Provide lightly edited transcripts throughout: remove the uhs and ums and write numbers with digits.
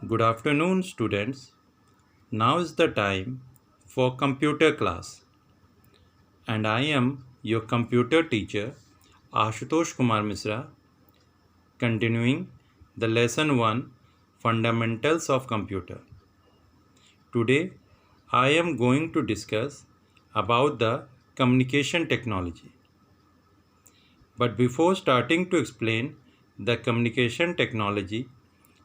Good afternoon, students. Now is the time for computer class, and I am your computer teacher, Ashutosh Kumar Misra, continuing the lesson 1 Fundamentals of Computer. Today, I am going to discuss about the communication technology. But before starting to explain the communication technology,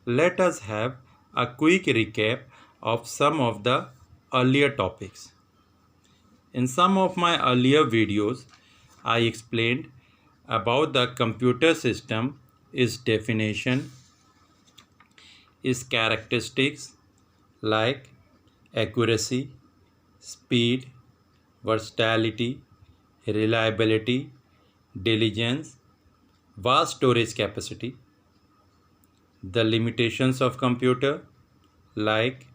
let us have a quick recap of some of the earlier topics. In some of my earlier videos, I explained about the computer system, its definition, its characteristics like accuracy, speed, versatility, reliability, diligence, vast storage capacity, the limitations of computer like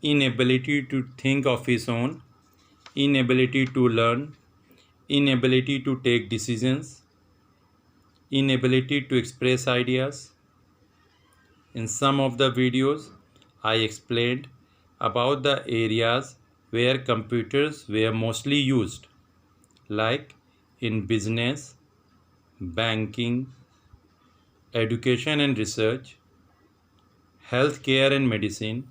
inability to think of its own, inability to learn, inability to take decisions, inability to express ideas. In some of the videos, I explained about the areas where computers were mostly used, like in business, banking, education and research, healthcare and medicine,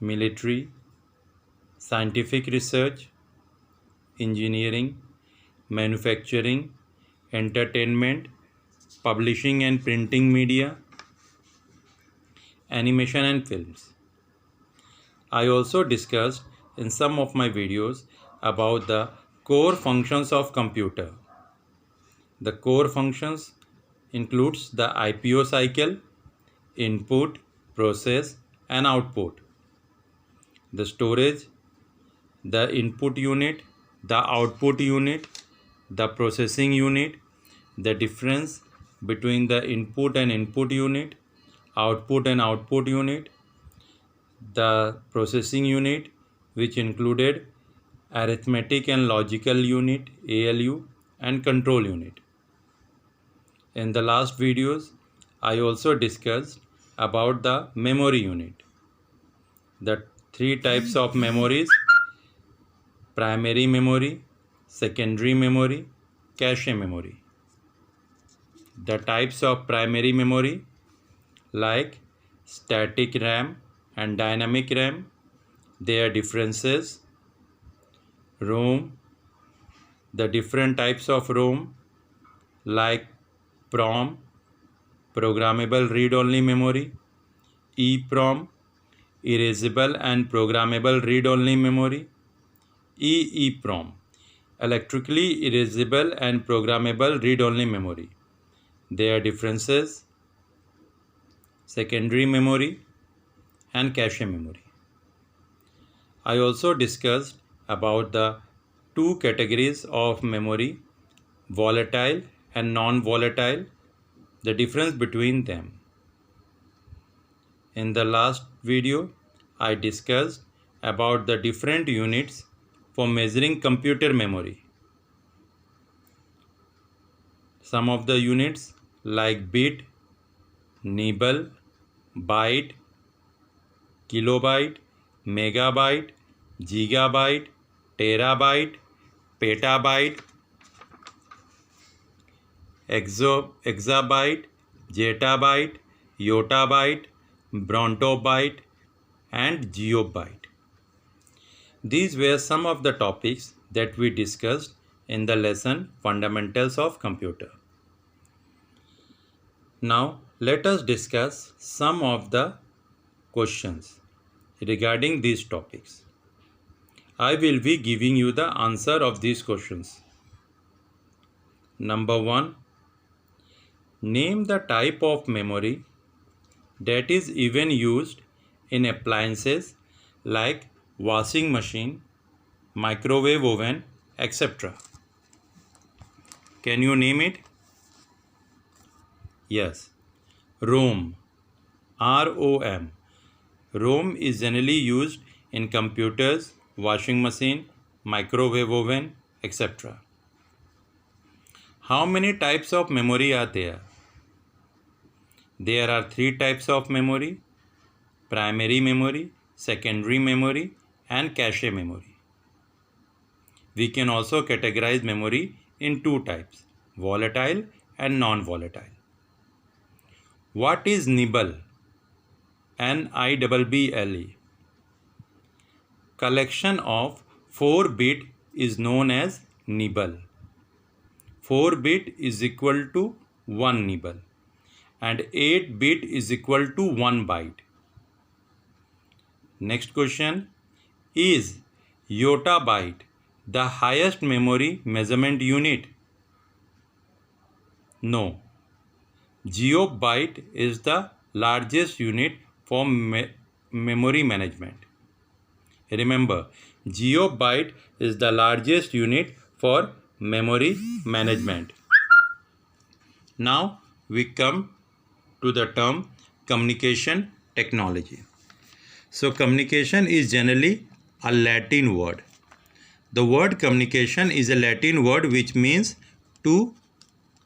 military, scientific research, engineering, manufacturing, entertainment, publishing and printing media, animation and films. I also discussed in some of my videos about the core functions of computer. The core functions includes the IPO cycle, input, process and output, the storage, the input unit, the output unit, the processing unit, the difference between the input and input unit, output and output unit, the processing unit which included arithmetic and logical unit ALU and control unit. In the last videos, I also discussed about the memory unit. The three types of memories: primary memory, secondary memory, cache memory. The types of primary memory like static RAM and dynamic RAM, their differences, ROM, the different types of ROM like PROM, programmable read-only memory, EEPROM, erasable and programmable read-only memory, EEPROM, electrically erasable and programmable read-only memory, their differences, secondary memory and cache memory. I also discussed about the two categories of memory, volatile and non-volatile, the difference between them. In the last video, I discussed about the different units for measuring computer memory. Some of the units like bit, nibble, byte, kilobyte, megabyte, gigabyte, terabyte, petabyte, exabyte, zettabyte, yottabyte, brontobyte, and geobyte. These were some of the topics that we discussed in the lesson Fundamentals of Computer. Now let us discuss some of the questions regarding these topics. I will be giving you the answer of these questions. Number 1. Name the type of memory that is even used in appliances like washing machine, microwave oven, etc. Can you name it? Yes. ROM. ROM. ROM is generally used in computers, washing machine, microwave oven, etc. How many types of memory are there? There are three types of memory: primary memory, secondary memory, and cache memory. We can also categorize memory in two types: volatile and non-volatile. What is nibble? Nibble. Collection of 4 bit is known as nibble. 4 bit is equal to 1 nibble and 8 bit is equal to 1 byte. Next question: is yottabyte the highest memory measurement unit? No. Geobyte is the largest unit for memory management. Remember, geobyte is the largest unit for memory management. Now we come to the term communication technology. So communication is generally a Latin word. The word communication is a Latin word which means to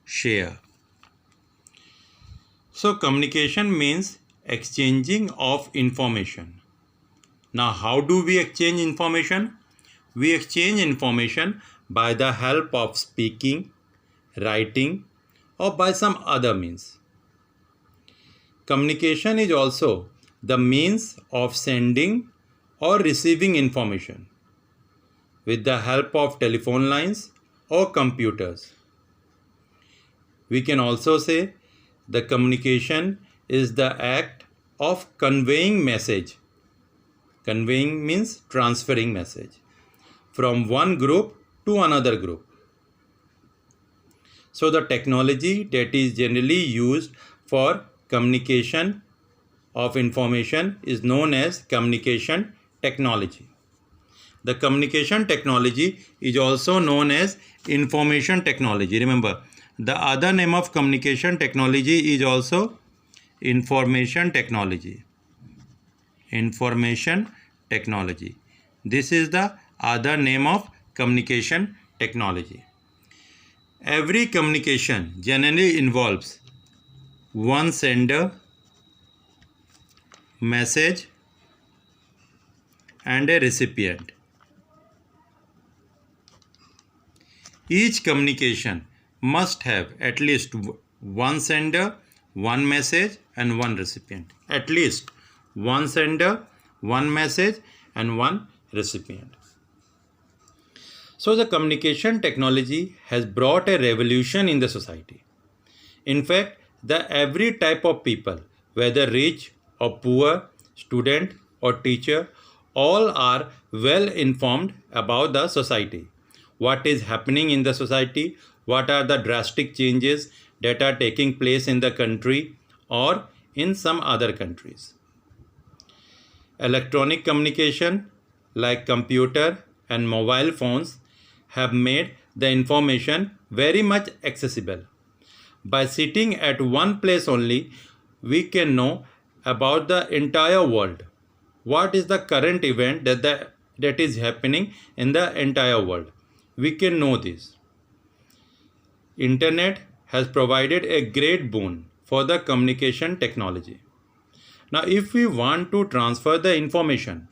share. So communication means exchanging of information. Now how do we exchange information? We exchange information by the help of speaking, writing, or by some other means. Communication is also the means of sending or receiving information with the help of telephone lines or computers. We can also say the communication is the act of conveying message. Conveying means transferring message from one group to another group. So the technology that is generally used for communication of information is known as communication technology. The communication technology is also known as information technology. Remember, the other name of communication technology is also information technology. Information technology. This is the other name of communication technology. Every communication generally involves one sender, message, and a recipient. Each communication must have at least one sender, one message, and one recipient. At least one sender, one message, and one recipient. So the communication technology has brought a revolution in the society. In fact, every type of people, whether rich or poor, student or teacher, all are well informed about the society. What is happening in the society? What are the drastic changes that are taking place in the country or in some other countries? Electronic communication like computer and mobile phones have made the information very much accessible. By sitting at one place only, we can know about the entire world. What is the current event that is happening in the entire world? We can know this. Internet has provided a great boon for the communication technology. Now, if we want to transfer the information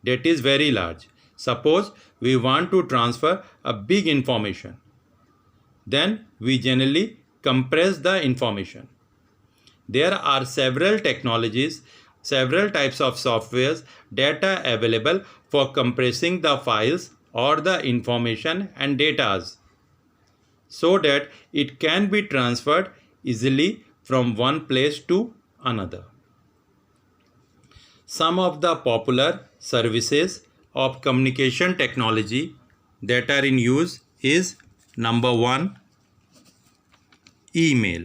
that is very large, suppose we want to transfer a big information, then we generally compress the information. There are several technologies, several types of softwares that are available for compressing the files or the information and data so that it can be transferred easily from one place to another. Some of the popular services of communication technology that are in use is number 1, email.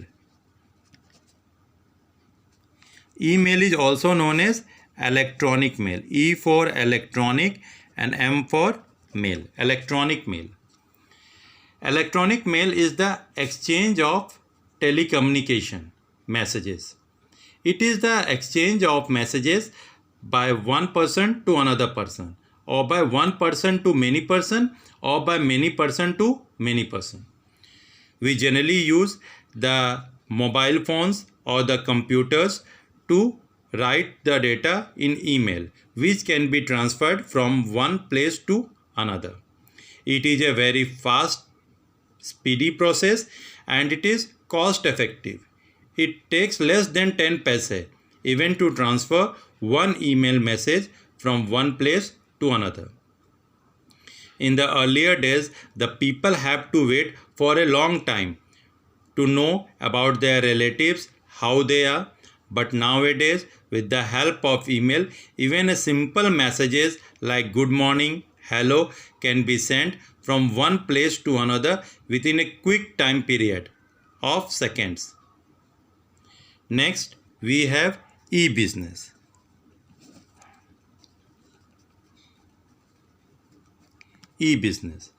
Email is also known as electronic mail. E for electronic and M for mail. Electronic mail. Electronic mail is the exchange of telecommunication messages. It is the exchange of messages by one person to another person, or by one person to many person, or by many person to many person. We generally use the mobile phones or the computers to write the data in email, which can be transferred from one place to another. It is a very fast, speedy process and it is cost effective. It takes less than 10 paise even to transfer one email message from one place to another. In the earlier days, the people have to wait for a long time to know about their relatives, how they are. But nowadays, with the help of email, even a simple messages like good morning, hello can be sent from one place to another within a quick time period of seconds. Next, we have e-business. E-business.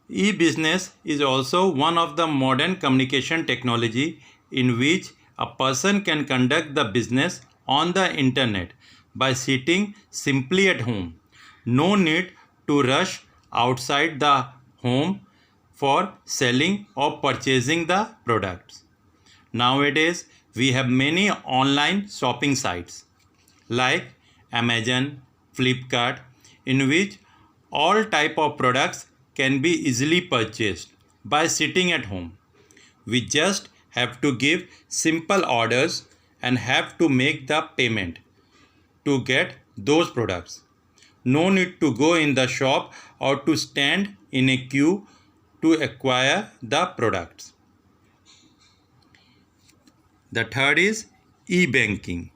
E-business is also one of the modern communication technology in which a person can conduct the business on the internet by sitting simply at home. No need to rush outside the home for selling or purchasing the products. Nowadays, we have many online shopping sites like Amazon, Flipkart, in which all type of products can be easily purchased by sitting at home. We just have to give simple orders and have to make the payment to get those products. No need to go in the shop or to stand in a queue to acquire the products. The third is e-banking.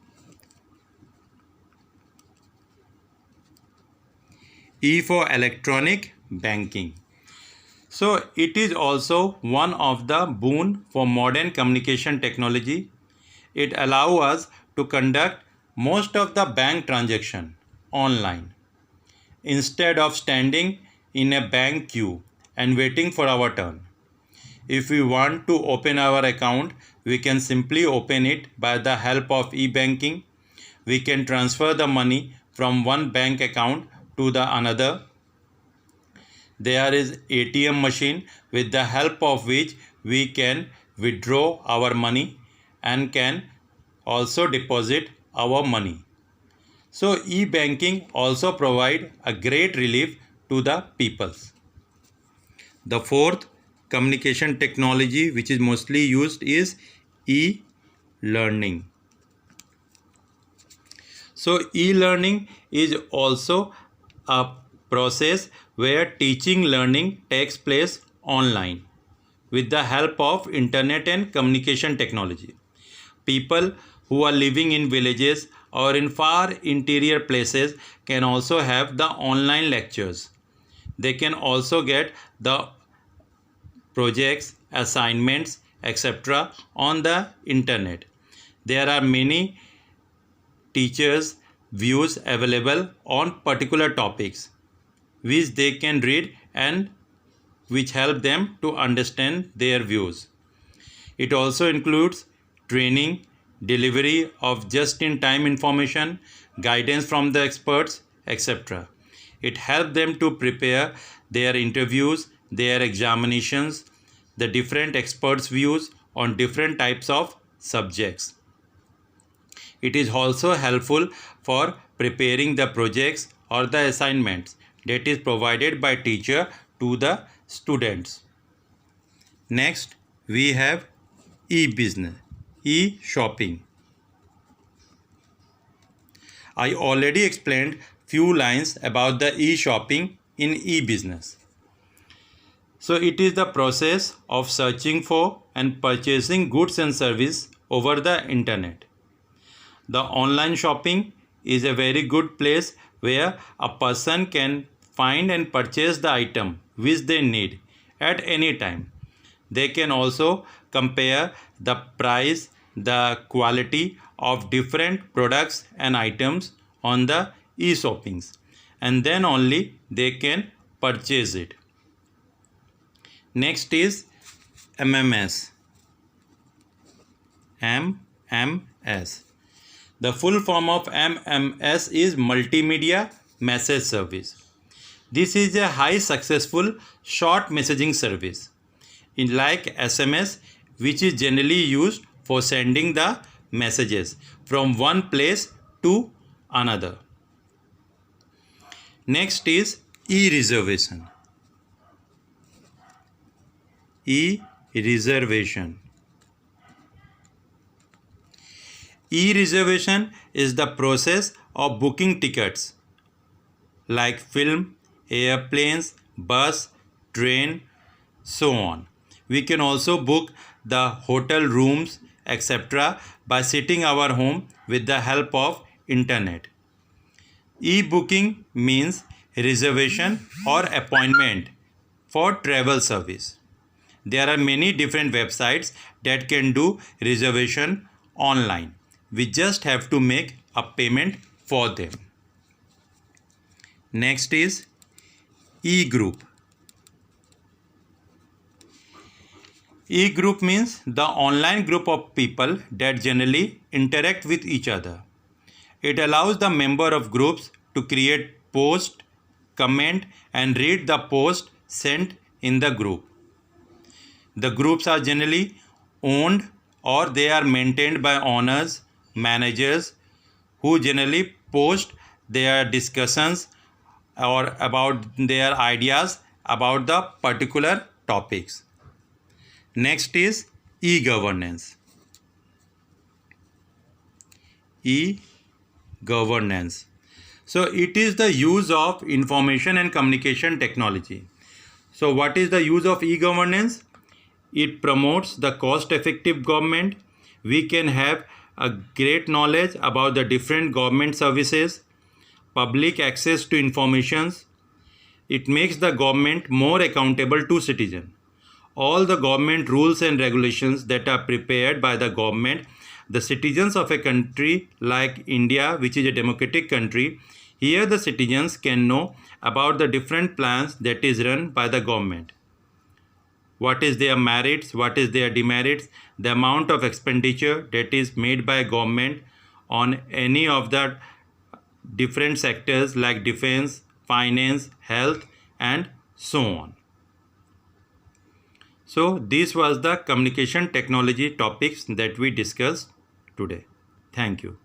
E for electronic banking. So it is also one of the boon for modern communication technology. It allows us to conduct most of the bank transaction online instead of standing in a bank queue and waiting for our turn. If we want to open our account, we can simply open it by the help of e-banking. We can transfer the money from one bank account to the another. There is ATM machine with the help of which we can withdraw our money and can also deposit our money. So e-banking also provide a great relief to the people. The fourth communication technology which is mostly used is e-learning. So e-learning is also a process where teaching learning takes place online with the help of internet and communication technology. People who are living in villages or in far interior places can also have the online lectures. They can also get the projects, assignments, etc. on the internet. There are many teachers' views available on particular topics which they can read and which help them to understand their views. It also includes training, delivery of just-in-time information, guidance from the experts, etc. It helps them to prepare their interviews, their examinations, the different experts' views on different types of subjects. It is also helpful for preparing the projects or the assignments that is provided by teacher to the students. Next, we have e-business, e-shopping. I already explained few lines about the e-shopping in e-business. So it is the process of searching for and purchasing goods and service over the internet. The online shopping is a very good place where a person can find and purchase the item which they need at any time. They can also compare the price, the quality of different products and items on the e-shoppings, and then only they can purchase it. Next is MMS. MMS. The full form of MMS is Multimedia Message Service. This is a high successful short messaging service in like SMS, which is generally used for sending the messages from one place to another. Next is e-reservation. E-reservation. E-reservation is the process of booking tickets like film, airplanes, bus, train, so on. We can also book the hotel rooms, etc. by sitting our home with the help of internet. E-booking means reservation or appointment for travel service. There are many different websites that can do reservation online. We just have to make a payment for them. Next is e-group. E-group means the online group of people that generally interact with each other. It allows the member of groups to create post, comment and read the post sent in the group. The groups are generally owned or they are maintained by owners, managers who generally post their discussions or about their ideas about the particular topics. Next is e-governance. E-governance. So it is the use of information and communication technology. So what is the use of e-governance? It promotes the cost-effective government. We can have a great knowledge about the different government services, public access to information. It makes the government more accountable to citizens. All the government rules and regulations that are prepared by the government, the citizens of a country like India, which is a democratic country, here the citizens can know about the different plans that is run by the government. What is their merits, what is their demerits, the amount of expenditure that is made by government on any of the different sectors like defense, finance, health and so on. So this was the communication technology topics that we discussed today. Thank you.